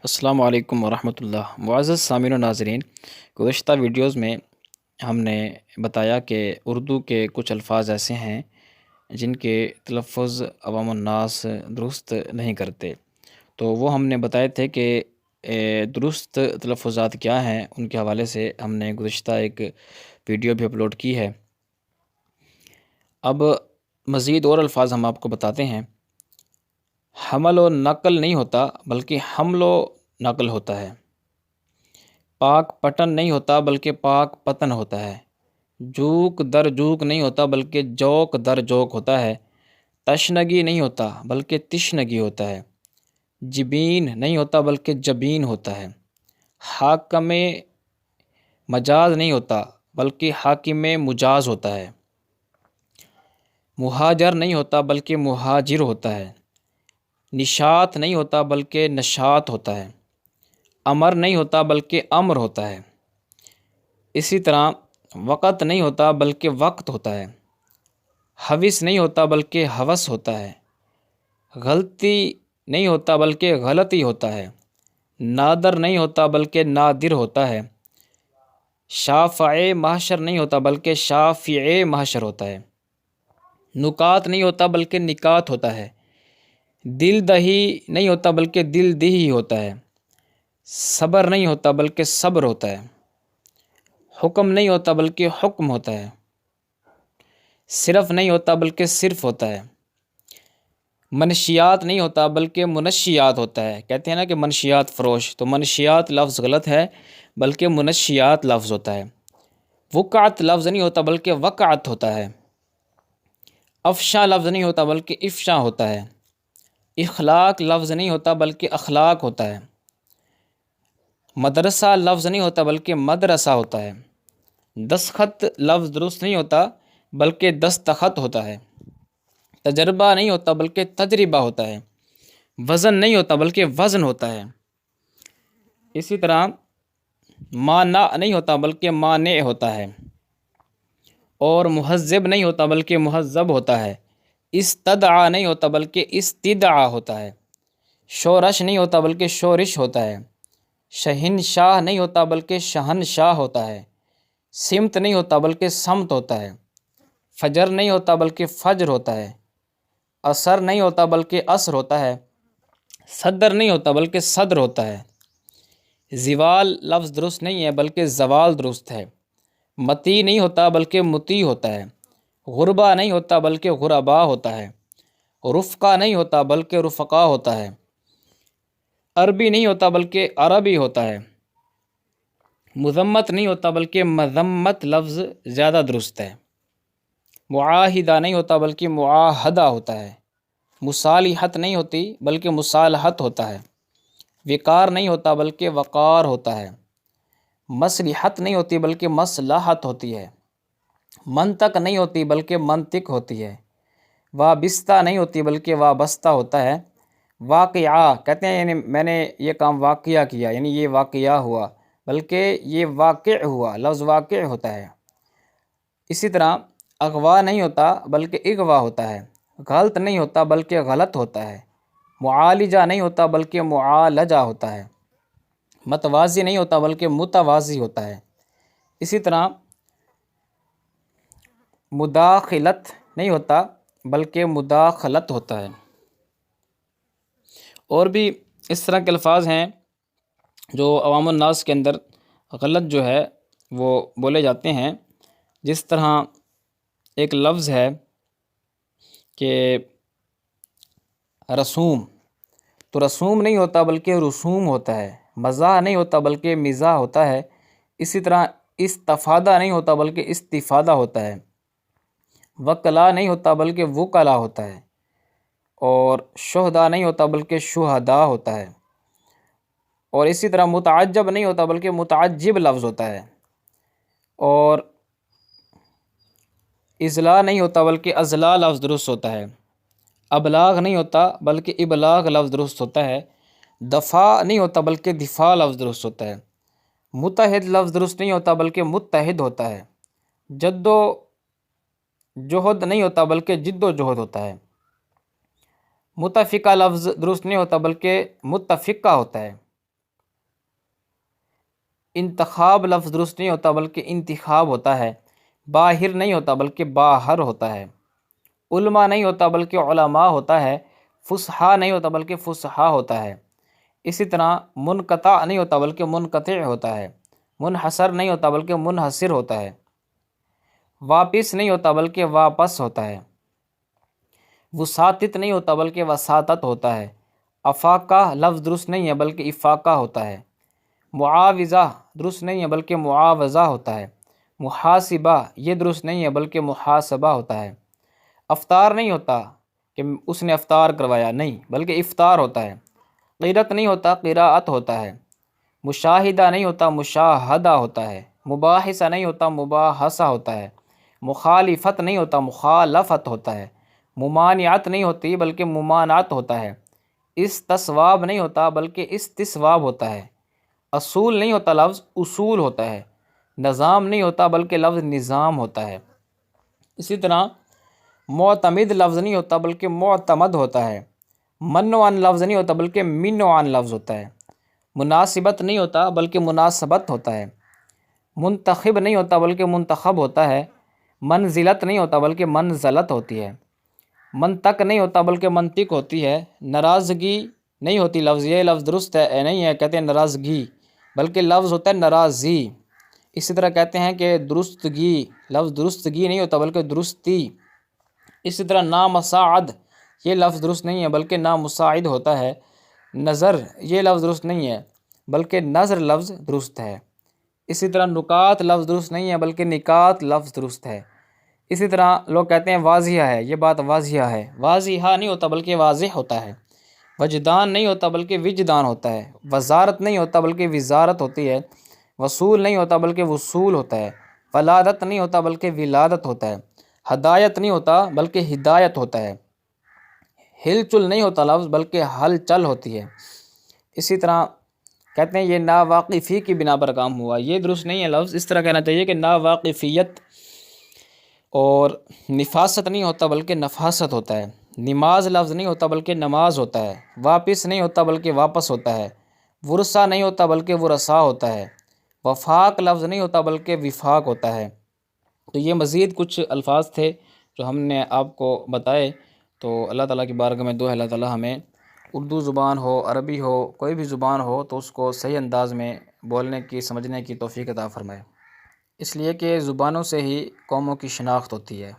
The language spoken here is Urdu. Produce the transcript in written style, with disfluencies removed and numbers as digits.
السلام علیکم ورحمۃ اللہ۔ معزز سامعین و ناظرین، گزشتہ ویڈیوز میں ہم نے بتایا کہ اردو کے کچھ الفاظ ایسے ہیں جن کے تلفظ عوام الناس درست نہیں کرتے، تو وہ ہم نے بتائے تھے کہ درست تلفظات کیا ہیں۔ ان کے حوالے سے ہم نے گزشتہ ایک ویڈیو بھی اپلوڈ کی ہے۔ اب مزید اور الفاظ ہم آپ کو بتاتے ہیں۔ حمل و نقل نہیں ہوتا بلکہ حمل و نقل ہوتا ہے۔ پاک پٹن نہیں ہوتا بلکہ پاک پتن ہوتا ہے۔ جوک در جوک نہیں ہوتا بلکہ جوک در جوک ہوتا ہے۔ تشنگی نہیں ہوتا بلکہ تشنگی ہوتا ہے۔ جبین نہیں ہوتا بلکہ جبین ہوتا ہے۔ حاکم مجاز نہیں ہوتا بلکہ حاکم مجاز ہوتا ہے۔ مہاجر نہیں ہوتا بلکہ مہاجر ہوتا ہے۔ نشاط نہیں ہوتا بلکہ نشاط ہوتا ہے۔ امر نہیں ہوتا بلکہ امر ہوتا ہے۔ اسی طرح وقت نہیں ہوتا بلکہ وقت ہوتا ہے۔ حوث نہیں ہوتا بلکہ ہوس ہوتا ہے۔ غلطی نہیں ہوتا بلکہ غلطی ہوتا ہے۔ نادر نہیں ہوتا بلکہ نادر ہوتا ہے۔ شافع محشر نہیں ہوتا بلکہ شافع محشر ہوتا ہے۔ نکات نہیں ہوتا بلکہ نکات ہوتا ہے۔ دل دہی نہیں ہوتا بلکہ دل دہی ہوتا ہے۔ صبر نہیں ہوتا بلکہ صبر ہوتا ہے۔ حکم نہیں ہوتا بلکہ حکم ہوتا ہے۔ صرف نہیں ہوتا بلکہ صرف ہوتا ہے۔ منشیات نہیں ہوتا بلکہ منشیات ہوتا ہے۔ کہتے ہیں نا کہ منشیات فروش، تو منشیات لفظ غلط ہے بلکہ منشیات لفظ ہوتا ہے۔ وقعت لفظ نہیں ہوتا بلکہ وقعت ہوتا ہے۔ افشا لفظ نہیں ہوتا بلکہ افشا ہوتا ہے۔ اخلاق لفظ نہیں ہوتا بلکہ اخلاق ہوتا ہے۔ مدرسہ لفظ نہیں ہوتا بلکہ مدرسہ ہوتا ہے۔ دستخط لفظ درست نہیں ہوتا بلکہ دستخط ہوتا ہے۔ تجربہ نہیں ہوتا بلکہ تجربہ ہوتا ہے۔ وزن نہیں ہوتا بلکہ وزن ہوتا ہے۔ اسی طرح مانع نہیں ہوتا بلکہ مانع ہوتا ہے۔ اور مہذب نہیں ہوتا بلکہ مہذب ہوتا ہے۔ استدعا نہیں ہوتا بلکہ استدعا ہوتا ہے۔ شورش نہیں ہوتا بلکہ شورش ہوتا ہے۔ شہنشاہ نہیں ہوتا بلکہ شہنشاہ ہوتا ہے۔ سمت نہیں ہوتا بلکہ سمت ہوتا ہے۔ فجر نہیں ہوتا بلکہ فجر ہوتا ہے۔ اثر نہیں ہوتا بلکہ اثر ہوتا ہے۔ صدر نہیں ہوتا بلکہ صدر ہوتا ہے۔ زوال لفظ درست نہیں ہے بلکہ زوال درست ہے۔ متی نہیں ہوتا بلکہ متی ہوتا ہے۔ غربا نہیں ہوتا بلکہ غربا ہوتا ہے۔ رفقا نہیں ہوتا بلکہ رفقا ہوتا ہے۔ عربی نہیں ہوتا بلکہ عربی ہوتا ہے۔ مذمت نہیں ہوتا بلکہ مذمت لفظ زیادہ درست ہے۔ معاہدہ نہیں ہوتا بلکہ معاہدہ ہوتا ہے۔ مصالحت نہیں ہوتی بلکہ مصالحت ہوتا ہے۔ وقار نہیں ہوتا بلکہ وقار ہوتا ہے۔ مصلحت نہیں ہوتی بلکہ مصلحت ہوتی ہے۔ منطق نہیں ہوتی بلکہ منطق ہوتی ہے۔ وابستہ نہیں ہوتی بلکہ وابستہ ہوتا ہے۔ واقعہ کہتے ہیں یعنی میں نے یہ کام واقعہ کیا، یعنی یہ واقعہ ہوا، بلکہ یہ واقع ہوا، لفظ واقع ہوتا ہے۔ اسی طرح اغوا نہیں ہوتا بلکہ اغوا ہوتا ہے۔ غلط نہیں ہوتا بلکہ غلط ہوتا ہے۔ معالجہ نہیں ہوتا بلکہ معالجہ ہوتا ہے۔ متوازی نہیں ہوتا بلکہ متوازی ہوتا ہے۔ اسی طرح مداخلت نہیں ہوتا بلکہ مداخلت ہوتا ہے۔ اور بھی اس طرح کے الفاظ ہیں جو عوام الناس کے اندر غلط جو ہے وہ بولے جاتے ہیں۔ جس طرح ایک لفظ ہے کہ رسوم، تو رسوم نہیں ہوتا بلکہ رسوم ہوتا ہے۔ مزاح نہیں ہوتا بلکہ مزاح ہوتا ہے۔ اسی طرح استفادہ نہیں ہوتا بلکہ استفادہ ہوتا ہے۔ وکلا نہیں ہوتا بلکہ وکلا ہوتا ہے۔ اور شہداء نہیں ہوتا بلکہ شہداء ہوتا ہے۔ اور اسی طرح متعجب نہیں ہوتا بلکہ متعجب لفظ ہوتا ہے۔ اور اضلاع نہیں ہوتا بلکہ اضلاع لفظ درست ہوتا ہے۔ ابلاغ نہیں ہوتا بلکہ ابلاغ لفظ درست ہوتا ہے۔ دفاع نہیں ہوتا بلکہ دفاع لفظ درست ہوتا ہے۔ متحد لفظ درست نہیں ہوتا بلکہ متحد ہوتا ہے۔ جد و جہد نہیں ہوتا بلکہ جد و جہد ہوتا ہے۔ متفقہ لفظ درست نہیں ہوتا بلکہ متفقہ ہوتا ہے۔ انتخاب لفظ درست نہیں ہوتا بلکہ انتخاب ہوتا ہے۔ باہر نہیں ہوتا بلکہ باہر ہوتا ہے۔ علماء نہیں ہوتا بلکہ علماء ہوتا ہے۔ فصحاء نہیں ہوتا بلکہ فصحاء ہوتا ہے۔ اسی طرح منقطع نہیں ہوتا بلکہ منقطع ہوتا ہے۔ منحصر نہیں ہوتا بلکہ منحصر ہوتا ہے۔ واپس نہیں ہوتا بلکہ واپس ہوتا ہے۔ وساطت نہیں ہوتا بلکہ وساطت ہوتا ہے۔ افاقہ لفظ درست نہیں ہے بلکہ افاقہ ہوتا ہے۔ معاوضہ درست نہیں ہے بلکہ معاوضہ ہوتا ہے۔ محاسبہ یہ درست نہیں ہے بلکہ محاسبہ ہوتا ہے۔ افطار نہیں ہوتا کہ اس نے افطار کروایا، نہیں بلکہ افطار ہوتا ہے۔ قرأت نہیں ہوتا قراءت ہوتا ہے۔ مشاہدہ نہیں ہوتا مشاہدہ ہوتا ہے۔ مباحثہ نہیں ہوتا مباحثہ ہوتا ہے۔ مخالفت نہیں ہوتا مخالفت ہوتا ہے۔ ممانعت نہیں ہوتی بلکہ ممانعت ہوتا ہے۔ استصواب نہیں ہوتا بلکہ استصواب ہوتا ہے۔ اصول نہیں ہوتا لفظ اصول ہوتا ہے۔ نظام نہیں ہوتا بلکہ لفظ نظام ہوتا ہے۔ اسی طرح معتمد لفظ نہیں ہوتا بلکہ معتمد ہوتا ہے۔ منوعن لفظ نہیں ہوتا بلکہ منوعن لفظ ہوتا ہے۔ مناسبت نہیں ہوتا بلکہ مناسبت ہوتا ہے۔ منتخب نہیں ہوتا بلکہ منتخب ہوتا ہے۔ منزلت نہیں ہوتا بلکہ منزلت ہوتی ہے۔ منطق نہیں ہوتا بلکہ منطق ہوتی ہے۔ ناراضگی نہیں ہوتی لفظ، یہ لفظ درست ہے نہیں ہے کہتے ہیں ناراضگی، بلکہ لفظ ہوتا ہے ناراضی۔ اسی طرح کہتے ہیں کہ درستگی، لفظ درستگی نہیں ہوتا بلکہ درستی۔ اسی طرح نامساعد یہ لفظ درست نہیں ہے بلکہ نامساعد ہوتا ہے۔ نظر یہ لفظ درست نہیں ہے بلکہ نظر لفظ درست ہے۔ اسی طرح نکات لفظ درست نہیں ہے بلکہ نکات لفظ درست ہے۔ اسی طرح لوگ کہتے ہیں واضح ہے، یہ بات واضح ہے، واضحہ نہیں ہوتا بلکہ واضح ہوتا ہے۔ وجدان نہیں ہوتا بلکہ وجدان ہوتا ہے۔ وزارت نہیں ہوتا بلکہ وزارت ہوتی ہے۔ وصول نہیں ہوتا بلکہ وصول ہوتا ہے۔ ولادت نہیں ہوتا بلکہ ولادت ہوتا ہے۔ ہدایت نہیں ہوتا بلکہ ہدایت ہوتا ہے۔ ہل چل نہیں ہوتا لفظ بلکہ ہل چل ہوتی ہے۔ اسی طرح کہتے ہیں یہ ناواقفی کی بنا پر کام ہوا، یہ درست نہیں ہے لفظ، اس طرح کہنا چاہیے کہ ناواقفیت۔ اور نفاست نہیں ہوتا بلکہ نفاست ہوتا ہے۔ نماز لفظ نہیں ہوتا بلکہ نماز ہوتا ہے۔ واپس نہیں ہوتا بلکہ واپس ہوتا ہے۔ ورثہ نہیں ہوتا بلکہ ورثاء ہوتا ہے۔ وفاق لفظ نہیں ہوتا بلکہ وفاق ہوتا ہے۔ تو یہ مزید کچھ الفاظ تھے جو ہم نے آپ کو بتائے۔ تو اللہ تعالیٰ کی بارگاہ میں دعا ہے اللہ تعالیٰ ہمیں اردو زبان ہو، عربی ہو، کوئی بھی زبان ہو تو اس کو صحیح انداز میں بولنے کی، سمجھنے کی توفیق عطا فرمائے، اس لیے کہ زبانوں سے ہی قوموں کی شناخت ہوتی ہے۔